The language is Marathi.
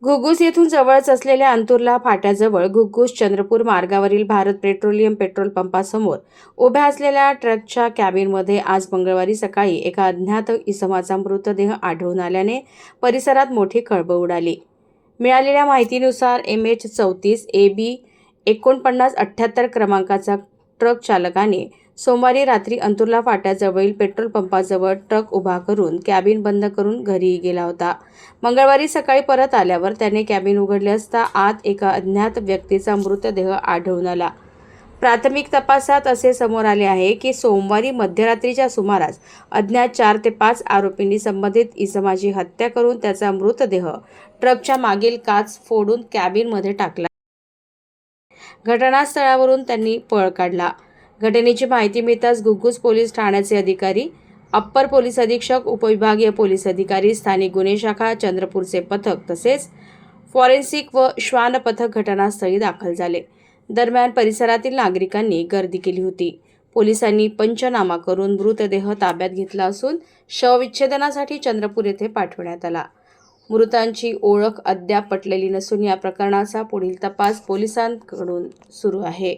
घुग्गुस येथून जवळच असलेल्या अंतुर्ला फाट्याजवळ घुग्गुस चंद्रपूर मार्गावरील भारत पेट्रोलियम पेट्रोल पंपासमोर उभ्या असलेल्या ट्रकच्या कॅबिनमध्ये आज मंगळवारी सकाळी एका अज्ञात इसमाचा मृतदेह आढळून आल्याने परिसरात मोठी खळबळ उडाली। मिळालेल्या माहितीनुसार MH34 AB 4978 क्रमांकाचा ट्रक चालकाने सोमवारी रात्री अंतुर्ला फाट्याजवळील पेट्रोल पंपाजवळ ट्रक उभा करून कॅबिन बंद करून घरी गेला होता। मंगळवारी सकाळी परत आल्यावर त्याने कॅबिन उघडले असता आत एका अज्ञात व्यक्तीचा मृतदेह आढळून आला। प्राथमिक तपासात असे समोर आले आहे की सोमवारी मध्यरात्रीच्या सुमारास अज्ञात 4 ते 5 आरोपींनी संबंधित इसमाची हत्या करून त्याचा मृतदेह ट्रकच्या मागील काच फोडून कॅबिनमध्ये टाकला। घटनास्थळावरून त्यांनी पळ काढला। घटनेची माहिती मिळताच घुग्गुस पोलीस ठाण्याचे अधिकारी, अप्पर पोलीस अधीक्षक, उपविभागीय पोलीस अधिकारी, स्थानिक गुन्हे शाखा, चंद्रपूरचे पथक तसेच फॉरेन्सिक व श्वान पथक घटनास्थळी दाखल झाले। दरम्यान परिसरातील नागरिकांनी गर्दी केली होती। पोलिसांनी पंचनामा करून मृतदेह ताब्यात घेतला असून शवविच्छेदनासाठी चंद्रपूर येथे पाठवण्यात आला। मृतांची ओळख अद्याप पटलेली नसून या प्रकरणाचा पुढील तपास पोलिसांकडून सुरू आहे।